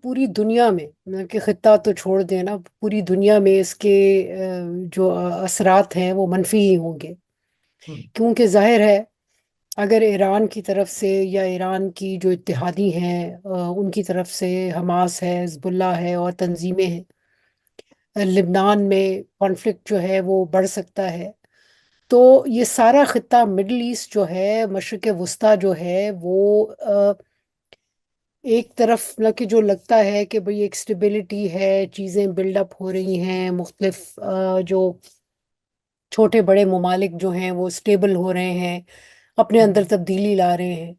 पूरी दुनिया में, मतलब कि खिता तो छोड़ देना, पूरी दुनिया में इसके जो असरात हैं वो मनफी ही होंगे। हम्म। क्योंकि जाहिर है, अगर ईरान की तरफ से या ईरान की जो इत्तेहादी हैं उनकी तरफ से हमास है, हिजबुल्लाह है और तंजीमें हैं, लिबनान में कॉन्फ्लिक्ट जो है वो बढ़ सकता है। तो ये सारा खिता मिडल ईस्ट जो है, मशरिक वस्ता जो है वो एक तरफ न कि जो लगता है कि भाई एक स्टेबिलिटी है, चीज़ें बिल्डअप हो रही हैं, मुख्तलिफ जो छोटे बड़े ममालिक जो हैं वो स्टेबल हो रहे हैं, अपने अंदर हम्म। तब्दीली ला रहे हैं।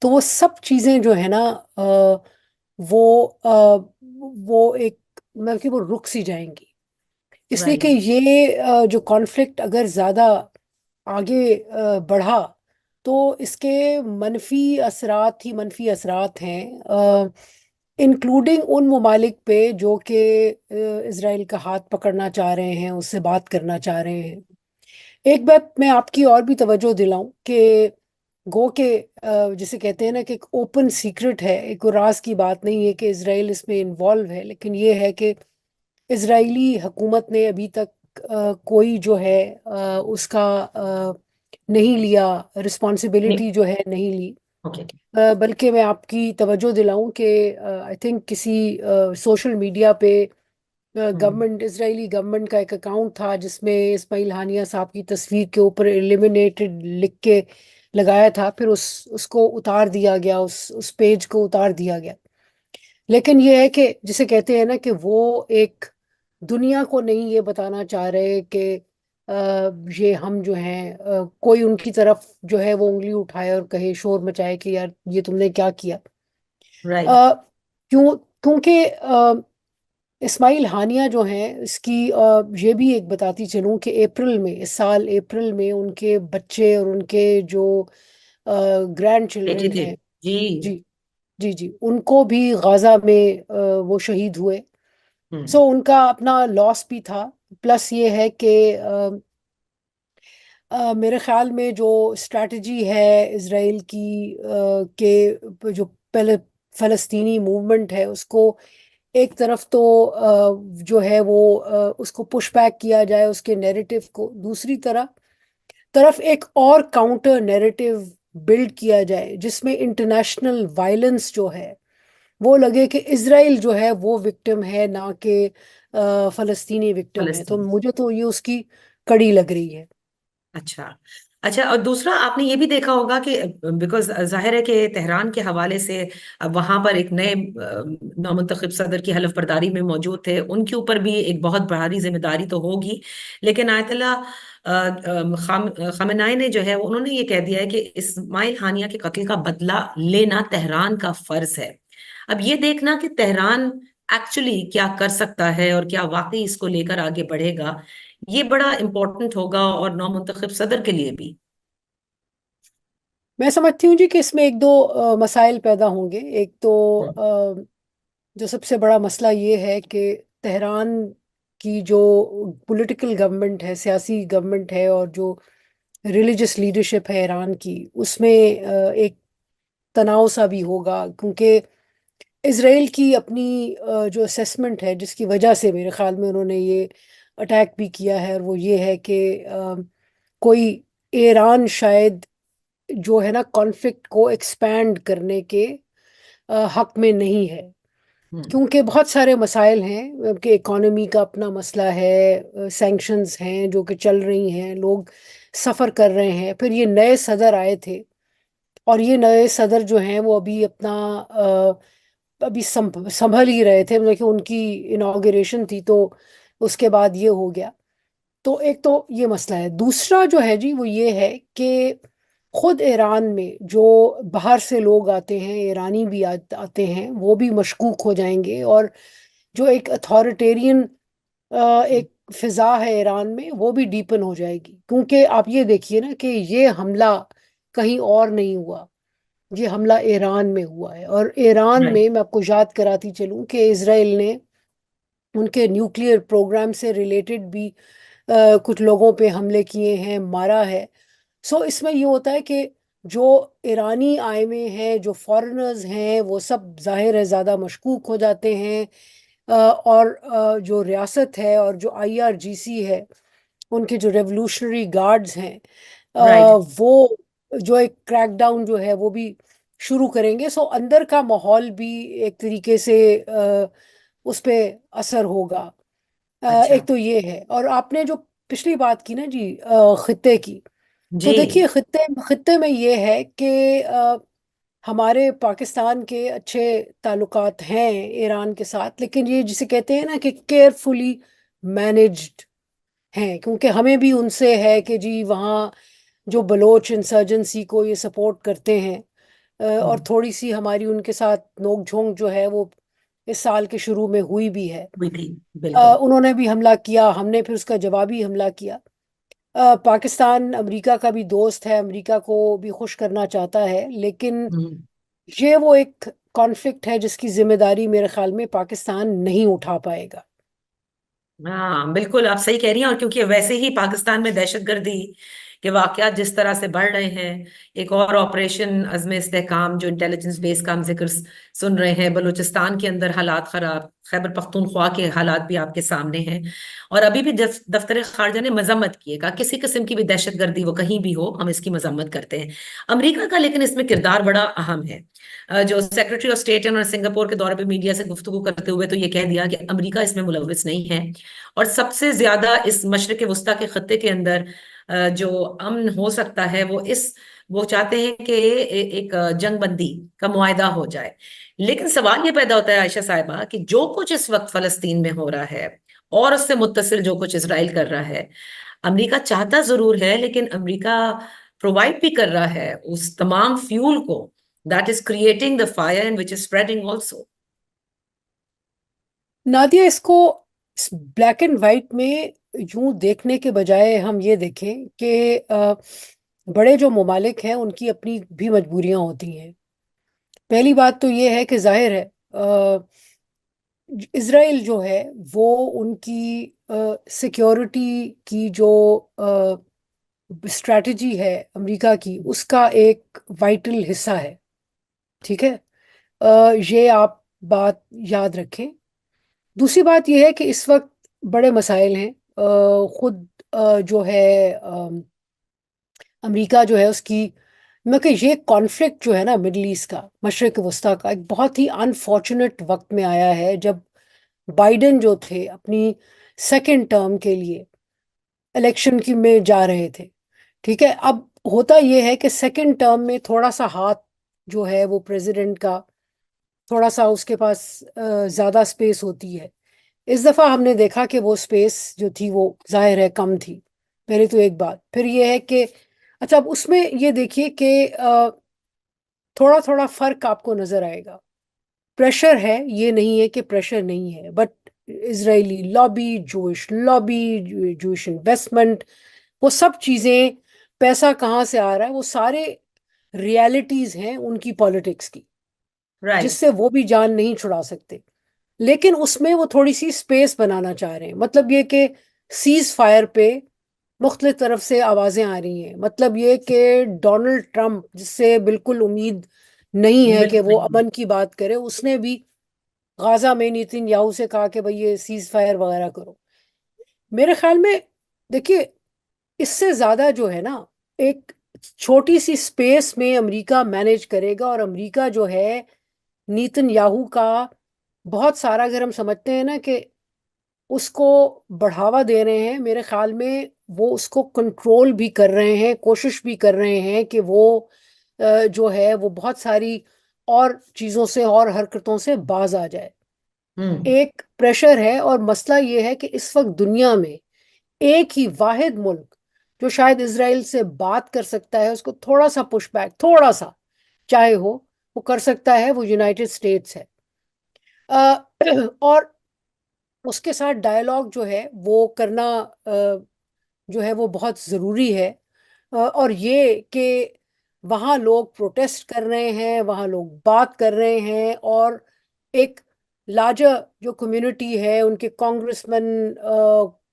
तो वो सब चीज़ें जो है ना, वो एक, मतलब कि वो रुक सी जाएंगी। इसलिए कि राइट। ये जो कॉन्फ्लिक्ट अगर ज़्यादा आगे बढ़ा तो इसके मनफी असरात ही मनफी असरात हैं, इंक्लूडिंग उन ममालिक पे जो कि इसराइल का हाथ पकड़ना चाह रहे हैं, उससे बात करना चाह रहे हैं। एक बात मैं आपकी और भी तवज्जो दिलाऊं कि गो के जिसे कहते हैं ना कि एक ओपन सीक्रेट है, एक वो राज की बात नहीं है कि इसराइल इसमें इन्वॉल्व है, लेकिन ये है कि इजरायली हुकूमत ने अभी तक कोई जो है उसका नहीं लिया, नहीं। रिस्पॉन्सिबिलिटी जो है नहीं ली। ओके। बल्कि मैं आपकी तवज्जो दिलाऊं कि आई थिंक किसी सोशल मीडिया पे हम्म। गवर्नमेंट, इजरायली गवर्नमेंट का एक अकाउंट था जिसमें इस्माइल हानिया साहब की तस्वीर के ऊपर एलिमिनेटेड लिख के लगाया था, फिर उसको उतार दिया गया, उस पेज को उतार दिया गया। लेकिन ये है कि जिसे कहते हैं ना कि वो एक दुनिया को नहीं ये बताना चाह रहे कि ये हम जो हैं, कोई उनकी तरफ जो है वो उंगली उठाए और कहे, शोर मचाए कि यार ये तुमने क्या किया। राइट। अ, क्योंकि इस्माइल हानिया जो हैं, इसकी ये भी एक बताती चलूं कि अप्रैल में, इस साल अप्रैल में उनके बच्चे और उनके जो ग्रैंड बेटे चिल्ड्रन थे। हैं, जी। जी, जी जी, उनको भी गाजा में वो शहीद हुए। हम्म। सो उनका अपना लॉस भी था। प्लस ये है कि मेरे ख्याल में जो स्ट्रैटेजी है इसराइल की, के जो पहले फ़लस्तीनी मूवमेंट है उसको एक तरफ तो जो है वो उसको पुश बैक किया जाए, उसके नैरेटिव को, दूसरी तरफ तरफ एक और काउंटर नैरेटिव बिल्ड किया जाए जिसमें इंटरनेशनल वायलेंस जो है वो लगे कि इसराइल जो है वो विक्टिम है, ना कि फ़लस्तीनी विक्टिम है। तो फलस्तीन। मुझे तो ये उसकी कड़ी लग रही है। अच्छा। अच्छा, और दूसरा आपने ये भी देखा होगा कि बिकॉज जाहिर है कि तेहरान के हवाले से अब वहां पर एक नए नौमुंतखब सदर की हलफ बर्दारी में मौजूद थे, उनके ऊपर भी एक बहुत भारी जिम्मेदारी तो होगी। लेकिन आयतुल्लाह खamenei ने जो है उन्होंने ये कह दिया है कि इस्माइल हानिया के कत्ल का बदला लेना तेहरान का फर्ज है। अब ये देखना कि तेहरान एक्चुअली क्या कर सकता है और क्या वाकई इसको लेकर आगे बढ़ेगा, ये बड़ा इंपॉर्टेंट होगा और नौ मुंतखब सदर के लिए भी। मैं समझती हूँ जी कि इसमें एक दो मसाइल पैदा होंगे। एक तो हम्म। जो सबसे बड़ा मसला ये है कि तेहरान की जो पॉलिटिकल गवर्नमेंट है, सियासी गवर्नमेंट है, और जो रिलीजियस लीडरशिप है ईरान की, उसमें एक तनाव सा भी होगा। क्योंकि इसराइल की अपनी जो असेसमेंट है, जिसकी वजह से मेरे ख्याल में उन्होंने ये अटैक भी किया है, और वो ये है कि कोई ईरान शायद जो है ना कॉन्फ्लिक्ट को एक्सपैंड करने के हक में नहीं है। हम्म। क्योंकि बहुत सारे मसाइल हैं कि इकोनॉमी का अपना मसला है, सैंक्शंस हैं जो कि चल रही हैं, लोग सफ़र कर रहे हैं। फिर ये नए सदर आए थे, और ये नए सदर जो हैं वो अभी अपना अभी संभल ही रहे थे, मतलब कि उनकी इनॉग्रेशन थी, तो उसके बाद ये हो गया। तो एक तो ये मसला है। दूसरा जो है जी वो ये है कि खुद ईरान में जो बाहर से लोग आते हैं, ईरानी भी आते हैं, वो भी मशकूक हो जाएंगे। और जो एक अथॉरिटेरियन एक फिजा है ईरान में, वो भी डीपन हो जाएगी। क्योंकि आप ये देखिए ना कि ये हमला कहीं और नहीं हुआ, ये हमला ईरान में हुआ है। और ईरान राइट। में मैं आपको याद कराती चलूं कि इसराइल ने उनके न्यूक्लियर प्रोग्राम से रिलेटेड भी कुछ लोगों पे हमले किए हैं, मारा है। सो इसमें ये होता है कि जो ईरानी आए हुए हैं, जो फॉरेनर्स हैं, वो सब जाहिर है ज़्यादा मशकूक हो जाते हैं। और जो रियासत है और जो आईआरजीसी है, उनके जो रेवोल्यूशनरी गार्ड्स हैं, राइट। वो जो एक क्रैकडाउन जो है वो भी शुरू करेंगे। सो अंदर का माहौल भी एक तरीके से उस पे असर होगा। अच्छा। एक तो ये है। और आपने जो पिछली बात की ना जी, खित्ते की, तो जी। देखिए खित्ते खित्ते में ये है कि हमारे पाकिस्तान के अच्छे ताल्लुकात हैं ईरान के साथ, लेकिन ये जिसे कहते हैं ना कि केयरफुली मैनेज्ड हैं, क्योंकि हमें भी उनसे है कि जी वहाँ जो बलोच इंसर्जेंसी को ये सपोर्ट करते हैं। और हम्म, थोड़ी सी हमारी उनके साथ नोक झोंक जो है वो इस साल के शुरू में हुई भी है। हुई थी। बिल्कुल। उन्होंने भी हमला किया, हमने फिर उसका जवाबी हमला किया। पाकिस्तान अमेरिका का भी दोस्त है, अमेरिका को भी खुश करना चाहता है, लेकिन हम्म। ये वो एक कॉन्फ्लिक्ट है जिसकी जिम्मेदारी मेरे ख्याल में पाकिस्तान नहीं उठा पाएगा। हाँ बिल्कुल, आप सही कह रही हैं। और क्योंकि वैसे ही पाकिस्तान में दहशतगर्दी के वाकयात जिस तरह से बढ़ रहे हैं, एक और ऑपरेशन अज़्म इस्तेहकाम जो इंटेलिजेंस बेस का हम जिक्र सुन रहे हैं, बलूचिस्तान के अंदर हालात खराब, खैबर पख्तूनख्वा के हालात भी आपके सामने हैं। और अभी भी दफ्तर खारजा ने मजम्मत की है, कहा किसी किस्म की भी दहशतगर्दी वो कहीं भी हो, हम इसकी मजम्मत करते हैं। अमेरिका का लेकिन इसमें किरदार बड़ा अहम है। जो सेक्रेटरी ऑफ स्टेट है, उन्होंने सिंगापुर के दौरे पे मीडिया से गुफ्तगू करते हुए तो ये कह दिया कि अमेरिका इसमें मुलविस नहीं है। और सबसे ज्यादा इस मशरक वस्ता के खत्ते के अंदर जो अमन हो सकता है वो वो चाहते हैं कि एक जंग बंदी का मुआयदा हो जाए। लेकिन सवाल ये पैदा होता है आयशा साहिबा कि जो कुछ इस वक्त फलस्तीन में हो रहा है और उससे मुत्तसिल जो कुछ इसराइल कर रहा है, अमेरिका चाहता जरूर है, लेकिन अमेरिका प्रोवाइड भी कर रहा है उस तमाम फ्यूल को that is creating the fire and which is spreading also. Nadia, इसको ब्लैक एंड वाइट में यूं देखने के बजाय हम ये देखें कि बड़े जो ममालिक हैं उनकी अपनी भी मजबूरियां होती हैं। पहली बात तो ये है कि जाहिर है इसराइल जो है वो उनकी सिक्योरिटी की जो स्ट्रैटेजी है अमेरिका की, उसका एक वाइटल हिस्सा है। ठीक है। ये आप बात याद रखें। दूसरी बात यह है कि इस वक्त बड़े मसाइल हैं। खुद जो है अमेरिका जो है उसकी, मैं कि ये कॉन्फ्लिक्ट जो है ना मिडल ईस्ट का, मशरक वस्ता का, एक बहुत ही अनफॉर्चुनेट वक्त में आया है, जब बाइडेन जो थे अपनी सेकेंड टर्म के लिए इलेक्शन की में जा रहे थे। ठीक है। अब होता यह है कि सेकेंड टर्म में थोड़ा सा हाथ जो है वो प्रेसिडेंट का, थोड़ा सा उसके पास ज्यादा स्पेस होती है। इस दफा हमने देखा कि वो स्पेस जो थी वो जाहिर है कम थी। पहले तो एक बात, फिर ये है कि अच्छा, अब उसमें ये देखिए कि थोड़ा थोड़ा फर्क आपको नजर आएगा। प्रेशर है, ये नहीं है कि प्रेशर नहीं है, but Israeli lobby, Jewish investment, वो सब चीजें, पैसा कहाँ से आ रहा है, वो सारे रियलिटीज हैं उनकी पॉलिटिक्स की, राइट। जिससे वो भी जान नहीं छुड़ा सकते। लेकिन उसमें वो थोड़ी सी स्पेस बनाना चाह रहे हैं। मतलब ये कि सीज फायर पे मुख्तलिफ तरफ से आवाजें आ रही हैं। मतलब ये कि डोनाल्ड ट्रंप, जिससे बिल्कुल उम्मीद नहीं है कि उम्मीद वो नहीं। अमन की बात करे, उसने भी गाजा में नेतन्याहू से कहा कि भाई ये सीज फायर वगैरह करो। मेरे ख्याल में देखिए, इससे ज्यादा जो है ना, एक छोटी सी स्पेस में अमेरिका मैनेज करेगा। और अमेरिका जो है नेतन्याहू का बहुत सारा, अगर हम समझते हैं ना कि उसको बढ़ावा दे रहे हैं, मेरे ख्याल में वो उसको कंट्रोल भी कर रहे हैं, कोशिश भी कर रहे हैं कि वो जो है वो बहुत सारी और चीज़ों से और हरकतों से बाज आ जाए। हम्म। एक प्रेशर है। और मसला ये है कि इस वक्त दुनिया में एक ही वाहिद मुल्क जो शायद इसराइल से बात कर सकता है, उसको थोड़ा सा पुश बैक, थोड़ा सा चाहे हो, वो कर सकता है, वो यूनाइटेड स्टेट्स है। अ, और उसके साथ डायलॉग जो है वो करना जो है वो बहुत ज़रूरी है। और ये कि वहाँ लोग प्रोटेस्ट कर रहे हैं, वहाँ लोग बात कर रहे हैं, और एक लार्जर जो कम्युनिटी है, उनके कांग्रेसमैन,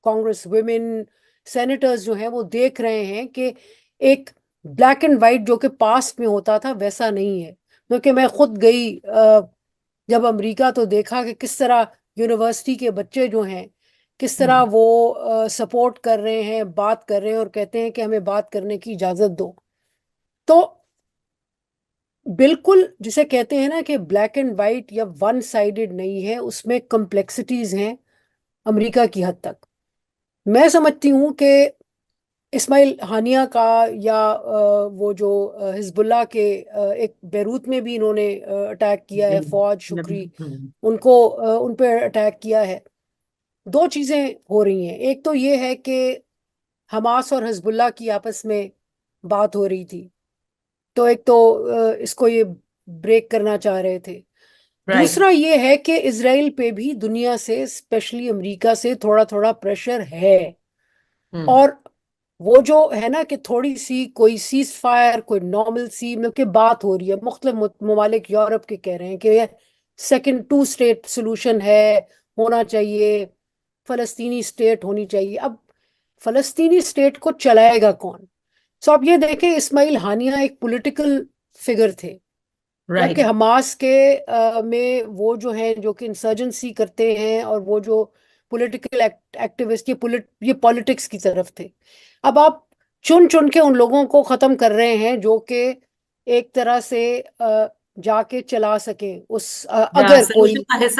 कांग्रेस वुमेन, सेनेटर्स जो हैं वो देख रहे हैं कि एक ब्लैक एंड वाइट जो कि पास्ट में होता था वैसा नहीं है। क्योंकि मैं खुद गई जब अमेरिका, तो देखा कि किस तरह यूनिवर्सिटी के बच्चे जो हैं, किस तरह हम्म। वो सपोर्ट कर रहे हैं, बात कर रहे हैं और कहते हैं कि हमें बात करने की इजाजत दो। तो बिल्कुल जिसे कहते हैं ना कि ब्लैक एंड वाइट या वन साइडेड नहीं है, उसमें कॉम्प्लेक्सिटीज हैं अमेरिका की हद तक। मैं समझती हूँ कि इस्माइल हानिया का या वो जो हिजबुल्लाह के एक बैरूत में भी इन्होंने अटैक किया है, फौज शुक्री उनको उन पे अटैक किया है। दो चीजें हो रही हैं। एक तो ये है कि हमास और हिजबुल्लाह की आपस में बात हो रही थी, तो एक तो इसको ये ब्रेक करना चाह रहे थे। राइट। दूसरा ये है कि इसराइल पे भी दुनिया से, स्पेशली अमेरिका से, थोड़ा थोड़ा प्रेशर है। हम्म। और वो जो है ना कि थोड़ी सी कोई सीज फायर, कोई नॉर्मल सी मतलब की बात हो रही है, मुख्तलिफ ममालिक यूरोप के कह रहे हैं कि ये सेकंड टू स्टेट सोल्यूशन है, होना चाहिए, फलस्तीनी स्टेट होनी चाहिए। अब फलस्तीनी स्टेट को चलाएगा कौन? सो आप ये देखें, इस्माइल हानिया एक पॉलिटिकल फिगर थे। कि राइट। हमास के में वो जो हैं जो कि इंसर्जेंसी करते हैं, और वो जो पॉलिटिकल एक्टिविस्ट, ये पॉलिटिक्स की तरफ थे। अब आप चुन चुन के उन लोगों को खत्म कर रहे हैं जो कि एक तरह से जाके चला सके उस या अगर सोल्यूशन कोई। का हिस्सा